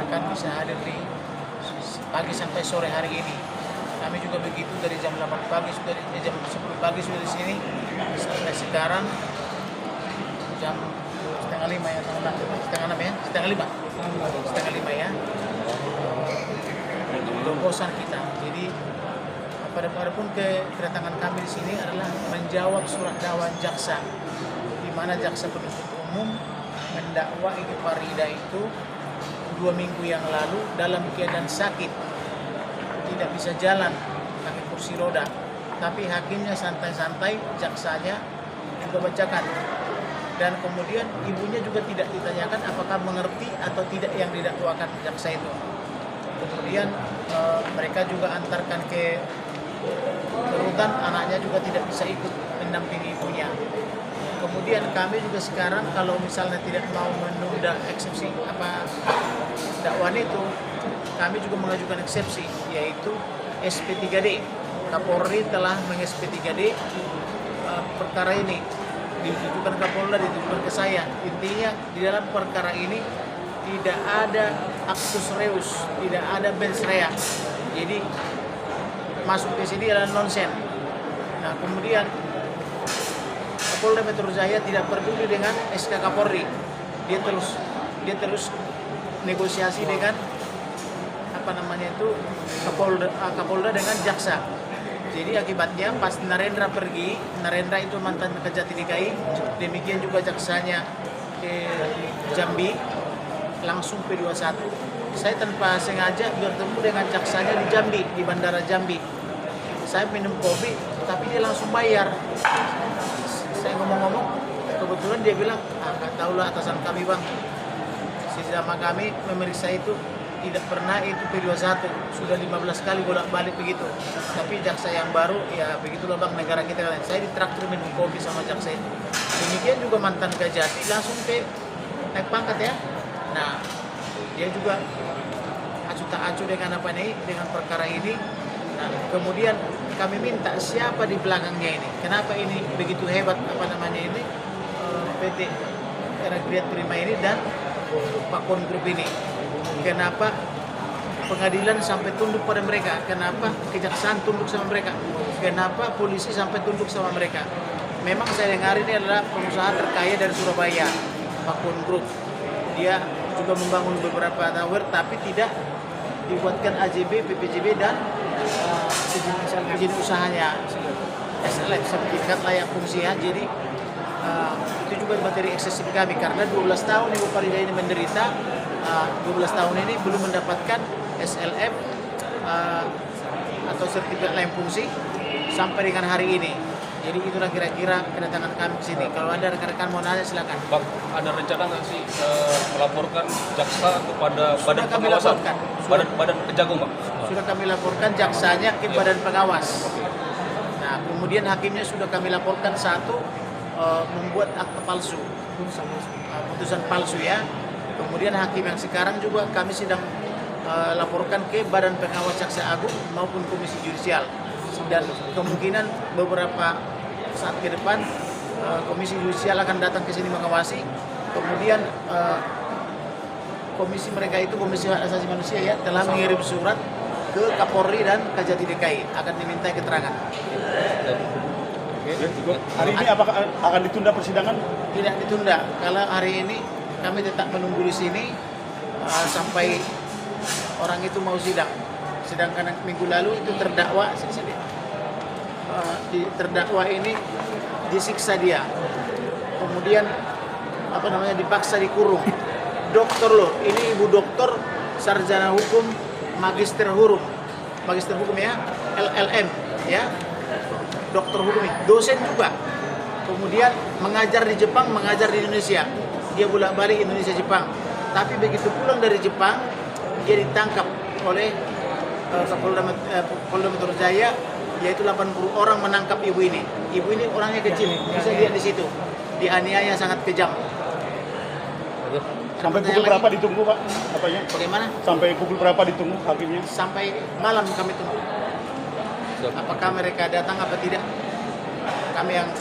akan bisa hadir di pagi sampai sore hari ini. Kami juga begitu dari jam 8 pagi sudah jam 10 pagi sudah di sini sampai sekarang jam setengah 5 ya, setengah lima ya. Belum bosan kita. Jadi padahal kedatangan kami di sini adalah menjawab surat dakwaan jaksa, di mana jaksa penuntut umum mendakwa Ibu Farida itu 2 minggu yang lalu dalam keadaan sakit, tidak bisa jalan pakai kursi roda, tapi hakimnya santai-santai, jaksanya juga bacakan, dan kemudian ibunya juga tidak ditanyakan apakah mengerti atau tidak yang didakwakan jaksa itu. Kemudian mereka juga antarkan ke rutan, anaknya juga tidak bisa ikut mendampingi ibunya. Kemudian kami juga sekarang kalau misalnya tidak mau menunda eksepsi dakwaan itu, kami juga mengajukan eksepsi, yaitu SP3D. Kapolri telah meng-SP3D perkara ini, ditujukan Kapolda, ditujukan ke saya. Intinya di dalam perkara ini tidak ada actus reus, tidak ada mens rea. Jadi masuk ke sini adalah nonsen. Nah, kemudian Kapolda Metro Jaya tidak peduli dengan SK Kapolri. Dia terus negosiasi dengan Kapolda dengan jaksa. Jadi akibatnya pas Narendra pergi, Narendra itu mantan Kejati DKI, demikian juga jaksanya ke Jambi, langsung P21. Saya tanpa sengaja bertemu dengan jaksanya di Jambi, di Bandara Jambi. Saya minum kopi, tapi dia langsung bayar. Saya ngomong-ngomong, kebetulan dia bilang, nggak tahu lah atasan kami bang. Sama kami memeriksa itu tidak pernah itu P21, sudah 15 kali bolak-balik begitu. Tapi jaksa yang baru, ya begitulah bang negara kita. Saya ditraktir minum kopi sama jaksa itu. Demikian juga mantan Kejati, langsung naik pangkat ya. Nah, dia juga acu tak acu dengan dengan perkara ini. Nah, kemudian kami minta siapa di belakangnya ini, kenapa ini begitu hebat ini PT Rakyat Prima ini dan Pak Kon Group ini, kenapa pengadilan sampai tunduk pada mereka, kenapa kejaksaan tunduk sama mereka, kenapa polisi sampai tunduk sama mereka. Memang saya dengar ini adalah pengusaha terkaya dari Surabaya, Pak Kon Group. Dia juga membangun beberapa tower, tapi tidak dibuatkan AJB, PPJB dan izin usahanya, SLF, sertifikat layak fungsi ya. Jadi itu juga materi eksesif kami, karena 12 tahun Ibu Farida ini menderita, 12 tahun ini belum mendapatkan SLF atau sertifikat layak fungsi sampai dengan hari ini. Jadi itulah kira-kira kedatangan kami ke sini. Kalau ada rekan-rekan mau nanya silakan. Bang, ada rencana nggak sih melaporkan jaksa kepada badan kami pengawasan? laporkan. Badan Kejagung, Bang? Sudah kami laporkan jaksanya ke badan pengawas. Nah, kemudian hakimnya sudah kami laporkan membuat akte palsu, putusan palsu ya. Kemudian hakim yang sekarang juga kami sedang laporkan ke badan pengawas Jaksa Agung maupun Komisi Yudisial. Dan kemungkinan beberapa saat ke depan Komisi Yudisial akan datang ke sini mengawasi. Kemudian komisi mereka itu, Komisi Hak Asasi Manusia ya, telah mengirim surat ke Kapolri dan Kejati DKI akan diminta keterangan. Hari ini apakah akan ditunda persidangan? Tidak ditunda. Kalau hari ini kami tetap menunggu di sini sampai orang itu mau sidang. Sedangkan minggu lalu itu terdakwa terdakwa ini disiksa dia, kemudian dipaksa dikurung. Dokter loh, ini ibu dokter sarjana hukum, magister hukum ya, LLM ya, dokter hukum, dosen juga. Kemudian mengajar di Jepang, mengajar di Indonesia. Dia bolak-balik Indonesia Jepang. Tapi begitu pulang dari Jepang, dia ditangkap oleh Polda Metro Jaya, yaitu 80 orang menangkap ibu ini. Ibu ini orangnya kecil, bisa lihat di situ. Dianiaya sangat kejam. Sampai pukul berapa ditunggu, Pak? Bagaimana? Sampai pukul berapa ditunggu hakimnya? Sampai malam kami tunggu. Apakah mereka datang apa tidak? Kami yang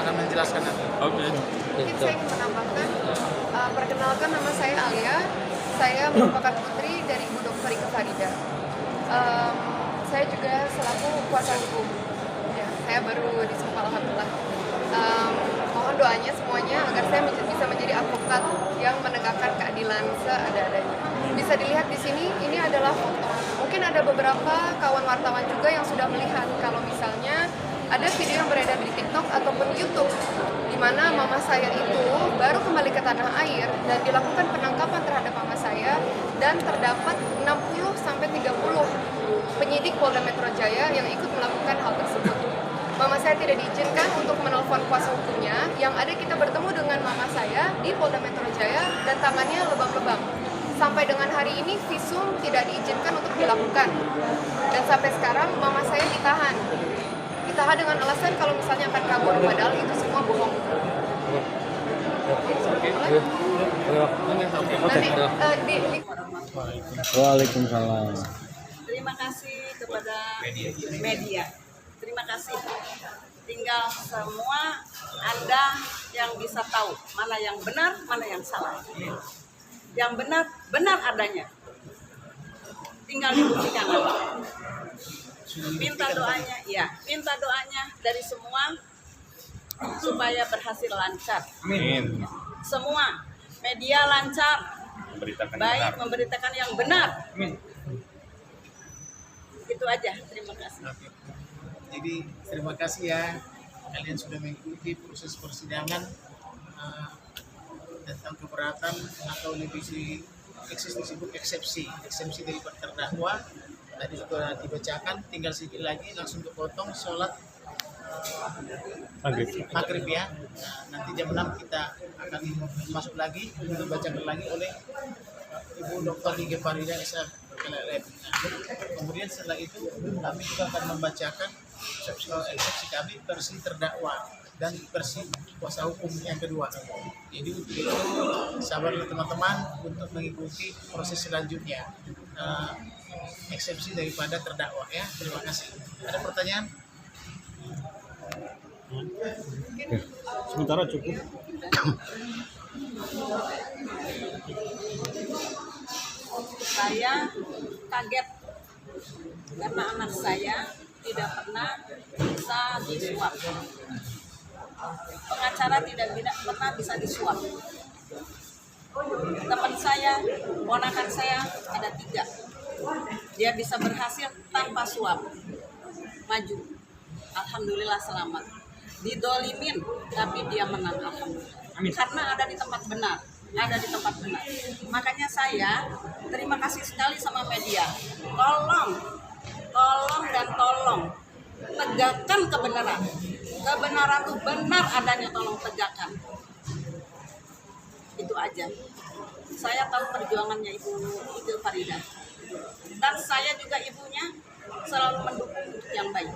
akan menjelaskan nanti. Oke. Mungkin saya ingin menambahkan, perkenalkan nama saya Alia. Saya merupakan putri dari Ibu Dr. Ika Farida. Saya juga selaku kuasa hukum. Ya, saya baru disumpah, alhamdulillah. Mohon doanya semuanya agar saya bisa menjadi advokat yang menegakkan keadilan seada-adanya. Bisa dilihat di sini, ini adalah foto. Mungkin ada beberapa kawan wartawan juga yang sudah melihat kalau misalnya ada video yang beredar di TikTok ataupun YouTube di mana mama saya itu baru kembali ke tanah air dan dilakukan penangkapan terhadap mama saya dan terdapat 60 sampai 30 penyidik Polda Metro Jaya yang ikut melakukan hal tersebut. Mama saya tidak diizinkan untuk menelpon kuasa hukumnya, yang ada kita bertemu dengan mama saya di Polda Metro Jaya dan tangannya lebam-lebam. Sampai dengan hari ini visum tidak diizinkan untuk dilakukan. Dan sampai sekarang mama saya ditahan. Ditahan dengan alasan kalau misalnya akan kabur, padahal itu semua bohong. Nanti Waalaikumsalam. Terima kasih kepada media. Terima kasih. Tinggal semua Anda yang bisa tahu mana yang benar, mana yang salah. Yang benar, benar adanya. Tinggal dibuktikan. Minta doanya, ya. Minta doanya dari semua supaya berhasil lancar. Amin. Semua media lancar, baik memberitakan yang benar. Amin. Itu aja. Terima kasih. Jadi terima kasih ya kalian sudah mengikuti proses persidangan tentang keberatan atau lebih disebut eksepsi dari terdakwa. Tadi sudah dibacakan, tinggal sedikit lagi langsung kepotong sholat maghrib ya. Nah, nanti jam 6 kita akan masuk lagi dibacakan lagi oleh Ibu Dr. Ika Farida SLLM. Kemudian setelah itu kami juga akan membacakan eksepsi kami versi terdakwa dan versi kuasa hukum yang kedua. Jadi untuk itu sabarlah teman-teman untuk mengikuti proses selanjutnya eksepsi daripada terdakwa ya. Terima kasih. Ada pertanyaan? Sementara cukup. Saya kaget karena anak saya tidak pernah bisa disuap. Pengacara tidak pernah bisa disuap. Teman saya, ponakan saya ada 3. Dia bisa berhasil tanpa suap. Maju. Alhamdulillah selamat. Didolimin, tapi dia menang. Alhamdulillah. Karena ada di tempat benar. Ada di tempat benar. Makanya saya terima kasih sekali sama media. Tolong dan tolong tegakkan kebenaran. Kebenaran itu benar adanya, tolong tegakkan. Itu aja. Saya tahu perjuangannya Ibu Ika Farida. Dan saya juga ibunya selalu mendukung untuk yang baik.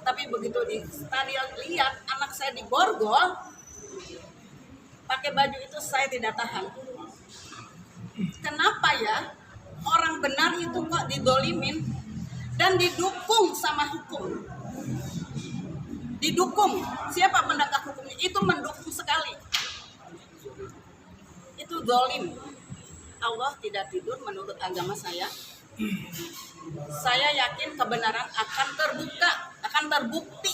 Tapi begitu tadi lihat anak saya diborgol, pakai baju itu saya tidak tahan. Kenapa ya orang benar itu kok didolimin dan didukung sama hukum? Didukung. Siapa penegak hukumnya? Itu mendukung sekali. Itu dolim. Allah tidak tidur menurut agama saya. Saya yakin kebenaran akan terbuka, akan terbukti.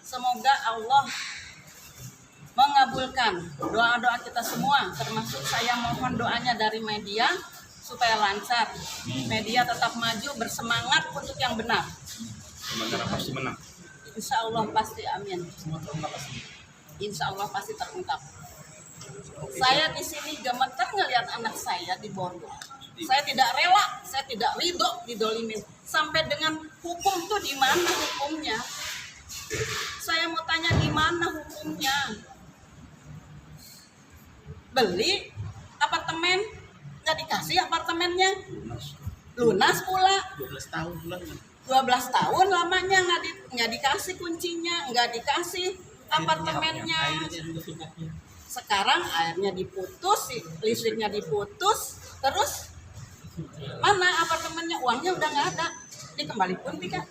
Semoga Allah mengabulkan doa-doa kita semua, termasuk saya mohon doanya dari media supaya lancar. Media tetap maju, bersemangat untuk yang benar. Kebenaran pasti menang. Insya Allah pasti, amin. Insya Allah pasti terungkap. Saya di sini gemeter ngelihat anak saya diborgol. Saya tidak rela, saya tidak ridho didolimin. Sampai dengan hukum tuh di mana hukumnya? Saya mau tanya di mana hukumnya? Beli apartemen, nggak dikasih apartemennya, lunas pula. 12 tahun bulan. 12 tahun lamanya nggak dikasih kuncinya, nggak dikasih apartemennya. Sekarang airnya diputus, listriknya diputus, terus mana apartemennya, uangnya udah nggak ada. Dikembali pun tidak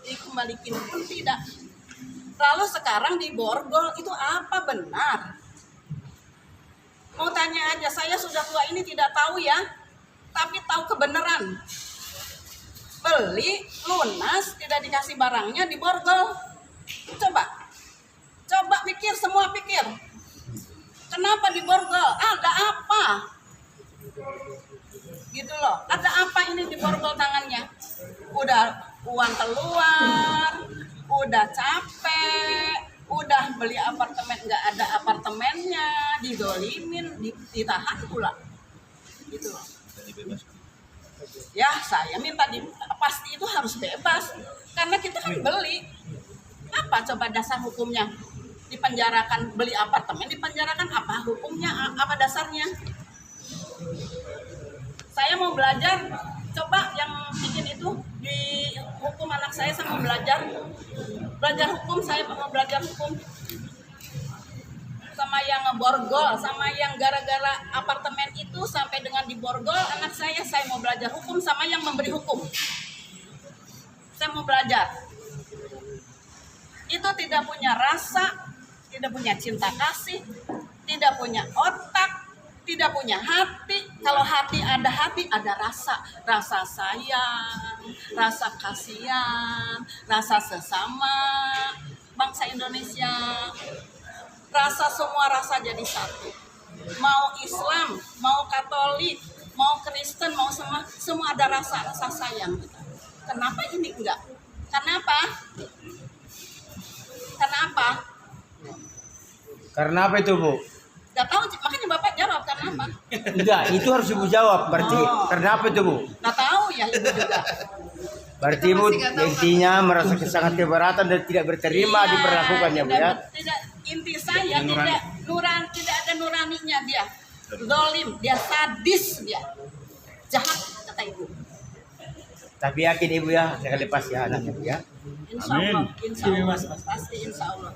dikembalikan pun tidak. Lalu sekarang diborgol, itu apa benar? Mau tanya aja, saya sudah tua ini tidak tahu ya, tapi tahu kebenaran. Beli, lunas, tidak dikasih barangnya, diborgol. Coba pikir, semua pikir. Kenapa diborgol? Ada apa? Gitu loh, ada apa ini diborgol tangannya? Udah uang keluar, udah capek, udah beli apartemen nggak ada apartemennya, didolimin, ditahan pula, gitu loh. Ya saya minta pasti itu harus bebas, karena kita kan beli. Apa coba dasar hukumnya? Dipenjarakan, beli apartemen dipenjarakan, apa hukumnya? Apa dasarnya? Saya mau belajar, coba yang bikin itu dihukum anak saya sama belajar hukum, saya mau belajar hukum sama yang ngeborgol, sama yang gara-gara apartemen itu sampai dengan diborgol anak saya mau belajar hukum sama yang memberi hukum. Saya mau belajar. Itu tidak punya rasa, tidak punya cinta kasih, tidak punya otak, tidak punya hati. Kalau hati, ada rasa sayang, rasa kasihan, rasa sesama bangsa Indonesia. Semua rasa jadi satu. Mau Islam, mau Katolik, mau Kristen, mau semua ada rasa sayang. Kenapa ini enggak? Kenapa? Karena apa itu, Bu? Gak tahu, makanya Bapak jawab karena apa? Enggak, itu harus Ibu jawab. Berarti karena apa itu, Bu? Gak tahu ya Ibu juga. Berarti Ibu intinya merasa sangat keberatan dan tidak berterima diperlakukannya, Bu ya. Tidak, inti saya tidak ada nuraninya dia. Zalim, dia sadis dia. Jahat kata Ibu. Tapi yakin Ibu ya, saya lepas ya anaknya, Bu ya. Insya Allah, pasti insya Allah.